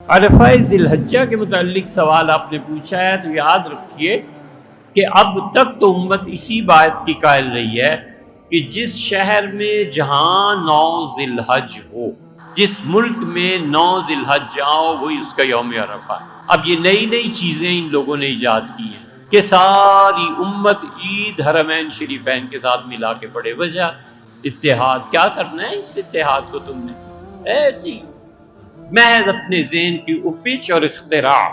عرفہ ذی الحجہ کے متعلق سوال آپ نے پوچھا ہے تو یاد رکھیے کہ اب تک تو امت اسی بات کی قائل رہی ہے کہ جس شہر میں جہاں 9 ذی الحج ہو، جس ملک میں 9 ذی الحج ہو، وہی اس کا یوم عرفہ ہے۔ اب یہ نئی چیزیں ان لوگوں نے ایجاد کی ہیں کہ ساری امت عید حرمین شریفین کے ساتھ ملا کے پڑے۔ وجہ اتحاد، کیا کرنا ہے اس اتحاد کو تم نے؟ ایسی محض اپنے ذہن کی اپچ اور اختراع،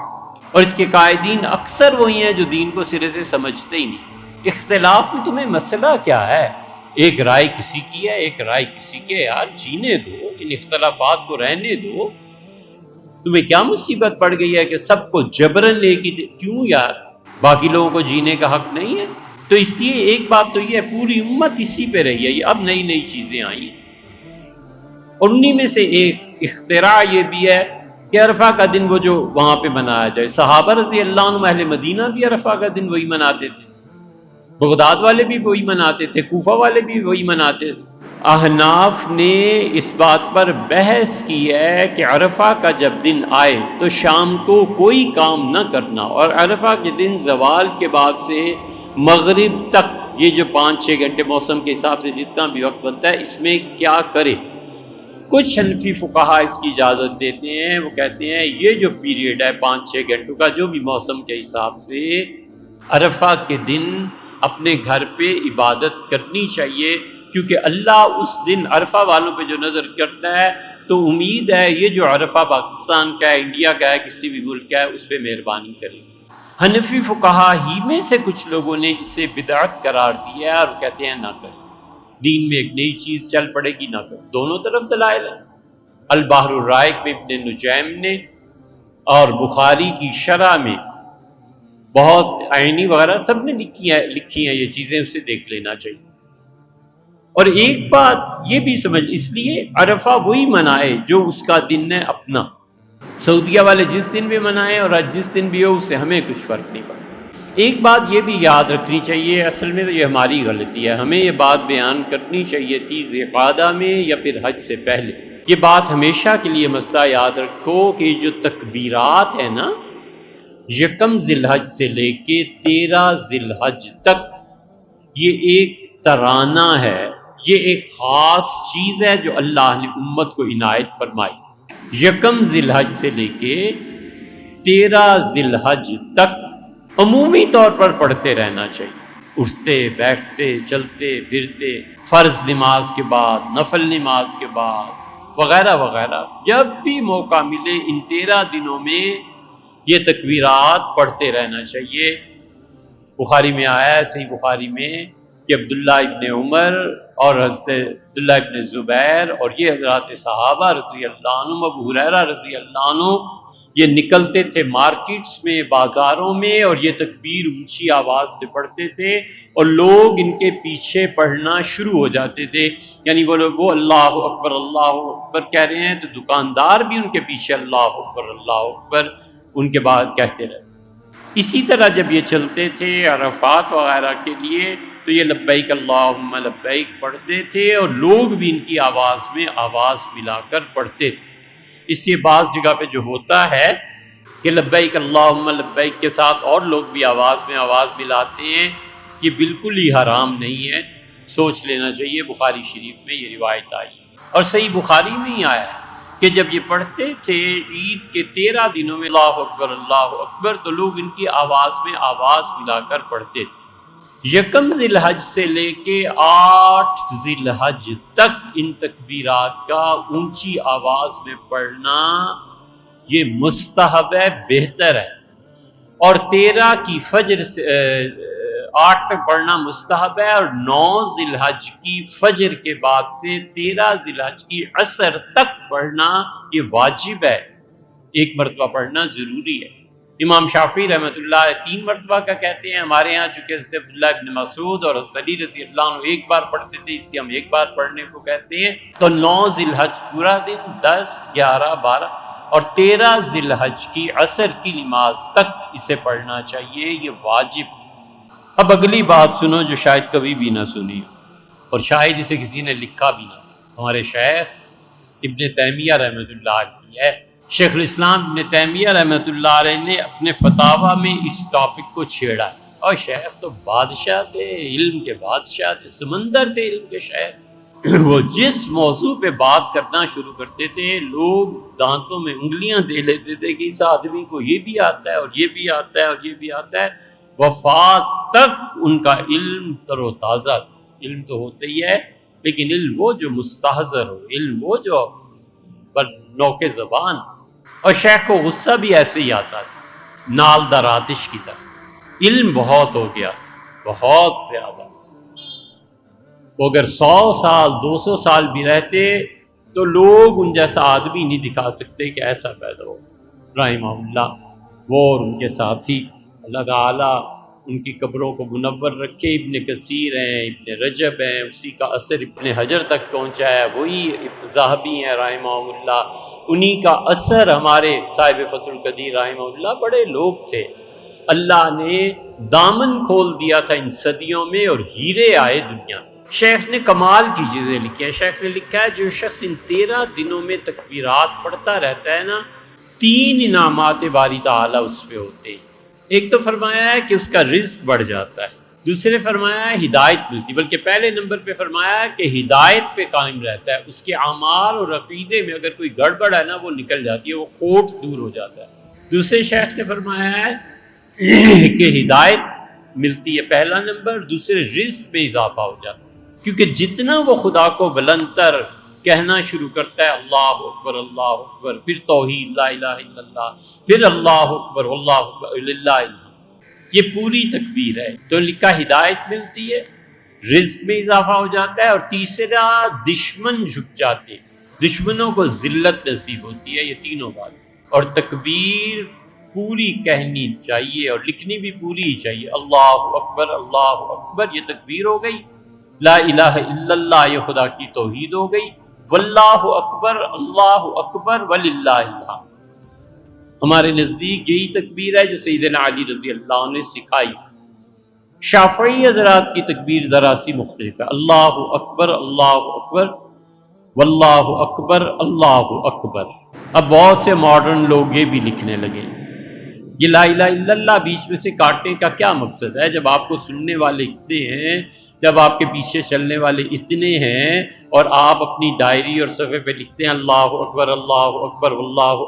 اور اس کے قائدین اکثر وہی ہیں جو دین کو سرے سے سمجھتے ہی نہیں۔ اختلاف میں تمہیں مسئلہ کیا ہے؟ ایک رائے کسی کی ہے، ایک رائے کسی کے، یار جینے دو، ان اختلافات کو رہنے دو۔ تمہیں کیا مصیبت پڑ گئی ہے کہ سب کو جبرن لے کے کیوں یار؟ باقی لوگوں کو جینے کا حق نہیں ہے؟ تو اس لیے ایک بات تو یہ ہے، پوری امت اسی پہ رہی ہے۔ اب نئی چیزیں آئی ہیں، اور انہی میں سے ایک اختراع یہ بھی ہے کہ عرفہ کا دن وہ جو وہاں پہ منایا جائے۔ صحابہ رضی اللہ عنہ اہل مدینہ بھی عرفہ کا دن وہی مناتے تھے، بغداد والے بھی وہی مناتے تھے، کوفہ والے بھی وہی مناتے تھے۔ احناف نے اس بات پر بحث کی ہے کہ عرفہ کا جب دن آئے تو شام کو کوئی کام نہ کرنا، اور عرفہ کے دن زوال کے بعد سے مغرب تک یہ جو 5-6 گھنٹے موسم کے حساب سے جتنا بھی وقت بنتا ہے، اس میں کیا کرے۔ کچھ حنفی فقہا اس کی اجازت دیتے ہیں، وہ کہتے ہیں یہ جو پیریڈ ہے 5-6 گھنٹوں کا، جو بھی موسم کے حساب سے، عرفہ کے دن اپنے گھر پہ عبادت کرنی چاہیے، کیونکہ اللہ اس دن عرفہ والوں پہ جو نظر کرتا ہے تو امید ہے یہ جو عرفہ پاکستان کا ہے، انڈیا کا ہے، کسی بھی ملک کا ہے، اس پہ مہربانی کرے۔ حنفی فقہا ہی میں سے کچھ لوگوں نے اسے بدعت قرار دیا ہے اور کہتے ہیں نہ کریں، دین میں ایک نئی چیز چل پڑے گی، نہ کریں۔ دونوں طرف دلائل ہیں۔ البحر الرائق میں ابن نجیم نے اور بخاری کی شرح میں بہت عینی وغیرہ سب نے لکھی ہیں یہ چیزیں، اسے دیکھ لینا چاہیے۔ اور ایک بات یہ بھی سمجھ، اس لیے عرفہ وہی منائے جو اس کا دن ہے اپنا۔ سعودیہ والے جس دن بھی منائیں اور جس دن بھی ہو، اس سے ہمیں کچھ فرق نہیں پڑتا۔ ایک بات یہ بھی یاد رکھنی چاہیے، اصل میں تو یہ ہماری غلطی ہے، ہمیں یہ بات بیان کرنی چاہیے تھی ذی القعدہ میں یا پھر حج سے پہلے۔ یہ بات ہمیشہ کے لیے مسئلہ یاد رکھو کہ جو تکبیرات ہیں نا، 1 ذی الحج سے لے کے 13 ذی الحج تک، یہ ایک ترانہ ہے، یہ ایک خاص چیز ہے جو اللہ نے امت کو عنایت فرمائی۔ 1 ذی الحج سے لے کے 13 ذی الحج تک عمومی طور پر پڑھتے رہنا چاہیے، اٹھتے بیٹھتے چلتے پھرتے، فرض نماز کے بعد، نفل نماز کے بعد، وغیرہ وغیرہ، جب بھی موقع ملے ان 13 دنوں میں یہ تکبیرات پڑھتے رہنا چاہیے۔ بخاری میں آیا ہے، صحیح بخاری میں، کہ عبداللہ ابن عمر اور حضرت عبداللہ ابن زبیر اور یہ حضرات صحابہ رضی اللہ عنہ، ابو ہریرہ رضی اللہ عنہ، یہ نکلتے تھے مارکیٹس میں، بازاروں میں، اور یہ تکبیر اونچی آواز سے پڑھتے تھے، اور لوگ ان کے پیچھے پڑھنا شروع ہو جاتے تھے۔ یعنی وہ اللہ اکبر کہہ رہے ہیں تو دکاندار بھی ان کے پیچھے اللہ اکبر ان کے بعد کہتے رہے۔ اسی طرح جب یہ چلتے تھے عرفات وغیرہ کے لیے تو یہ لبیک اللہم لبیک پڑھتے تھے، اور لوگ بھی ان کی آواز میں آواز ملا کر پڑھتے تھے۔ اس سے بعض جگہ پہ جو ہوتا ہے کہ لبیک اللہم لبیک کے ساتھ اور لوگ بھی آواز میں آواز ملاتے ہیں، یہ بالکل ہی حرام نہیں ہے، سوچ لینا چاہیے۔ بخاری شریف میں یہ روایت آئی ہے، اور صحیح بخاری میں ہی آیا ہے کہ جب یہ پڑھتے تھے عید کے 13 دنوں میں اللہ اکبر، تو لوگ ان کی آواز میں آواز ملا کر پڑھتے تھے۔ 1 ذی الحج سے لے کے 8 ذی الحج تک ان تکبیرات کا اونچی آواز میں پڑھنا یہ مستحب ہے، بہتر ہے، اور 13 کی فجر سے 8 تک پڑھنا مستحب ہے، اور 9 ذی الحج کی فجر کے بعد سے 13 ذی الحج کی عصر تک پڑھنا یہ واجب ہے، ایک مرتبہ پڑھنا ضروری ہے۔ امام شافعی رحمۃ اللہ 3 مرتبہ کا کہتے ہیں، ہمارے ہاں چونکہ حضرت عبداللہ ابن مسعود اور حضرت علی رضی اللہ عنہ ایک بار پڑھتے تھے، اس لیے ہم ایک بار پڑھنے کو کہتے ہیں۔ تو 9 ذی الحج پورا دن، 10، 11، 12 اور 13 ذی الحج کی عصر کی نماز تک اسے پڑھنا چاہیے، یہ واجب۔ اب اگلی بات سنو جو شاید کبھی بھی نہ سنی ہو، اور شاید اسے کسی نے لکھا بھی نہ، ہمارے شیخ ابن تیمیہ رحمۃ اللہ علیہ ہے شیخ الاسلام ابن تیمیہ رحمۃ اللہ علیہ نے اپنے فتاویٰ میں اس ٹاپک کو چھیڑا ہے، اور شیخ تو بادشاہ تھے، علم کے بادشاہ تھے، سمندر تھے علم کے شیخ۔ وہ جس موضوع پہ بات کرنا شروع کرتے تھے لوگ دانتوں میں انگلیاں دے لیتے تھے کہ اس آدمی کو یہ بھی آتا ہے اور یہ بھی آتا ہے اور یہ بھی آتا ہے۔ وفات تک ان کا علم تر و تازہ، علم تو ہوتا ہی ہے لیکن علم وہ جو مستحضر ہو، علم وہ جو پر نوک زبان۔ اور شیخ کو غصہ بھی ایسے ہی آتا تھا، نال در آتش کی طرح۔ علم بہت ہو گیا تھا، بہت زیادہ۔ وہ اگر 100 سال 200 سال بھی رہتے تو لوگ ان جیسا آدمی نہیں دکھا سکتے کہ ایسا پیدا ہو۔ رحمہ اللہ وہ اور ان کے ساتھی، اللہ تعالیٰ ان کی قبروں کو منور رکھے۔ ابن کثیر ہیں، ابن رجب ہیں، اسی کا اثر ابن حجر تک پہنچا ہے، وہی ذہبی ہیں رحمہ اللہ، انہی کا اثر ہمارے صاحب فتح القدیر رحمہ اللہ۔ بڑے لوگ تھے، اللہ نے دامن کھول دیا تھا ان صدیوں میں اور ہیرے آئے دنیا میں۔ شیخ نے کمال کی چیزیں لکھی ہیں۔ شیخ نے لکھا ہے جو شخص ان 13 دنوں میں تکبیرات پڑھتا رہتا ہے نا، 3 انعامات باری تعالیٰ اس پہ ہوتے ہیں۔ ایک تو فرمایا ہے کہ اس کا رزق بڑھ جاتا ہے، دوسرے فرمایا ہے ہدایت ملتی، بلکہ پہلے نمبر پہ فرمایا ہے کہ ہدایت پہ قائم رہتا ہے، اس کے اعمال اور عقیدے میں اگر کوئی گڑبڑ ہے نا وہ نکل جاتی ہے، وہ کھوٹ دور ہو جاتا ہے۔ دوسرے شیخ نے فرمایا ہے کہ ہدایت ملتی ہے پہلا نمبر، دوسرے رزق میں اضافہ ہو جاتا ہے، کیونکہ جتنا وہ خدا کو بلند تر کہنا شروع کرتا ہے، اللہ اکبر، پھر توحید لا الہ الا اللہ، پھر اللہ اکبر واللہ اکبر للہ الحمد، یہ پوری تکبیر ہے۔ تو لکھا ہدایت ملتی ہے، رزق میں اضافہ ہو جاتا ہے، اور تیسرا دشمن جھک جاتے ہیں، دشمنوں کو ذلت نصیب ہوتی ہے، یہ تینوں بات۔ اور تکبیر پوری کہنی چاہیے اور لکھنی بھی پوری ہی چاہیے، اللہ اکبر، یہ تکبیر ہو گئی، لا الہ الا اللہ یہ خدا کی توحید ہو گئی، واللہ اکبر، اللہ اکبر وللہ الحمد۔ ہمارے نزدیک یہی تکبیر ہے جو سیدنا علی رضی اللہ عنہ نے سکھائی۔ شافعی حضرات کی تکبیر ذرا سی مختلف ہے، اللہ اکبر واللہ اکبر اللہ اکبر۔ اب بہت سے ماڈرن لوگ یہ بھی لکھنے لگے۔ یہ لا الہ الا اللہ بیچ میں سے کاٹنے کا کیا مقصد ہے؟ جب آپ کو سننے والے اتنے ہیں، جب آپ کے پیچھے چلنے والے اتنے ہیں، اور آپ اپنی ڈائری اور صفحے پہ لکھتے ہیں اللہ اکبر واللہ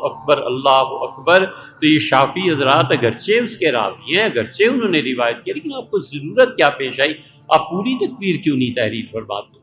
اکبر اللہ اکبر، تو یہ شافعی حضرات اگرچہ اس کے راوی ہیں، اگرچہ انہوں نے روایت کی، لیکن آپ کو ضرورت کیا پیش آئی؟ آپ پوری تکبیر کیوں نہیں تحریر فرماتے؟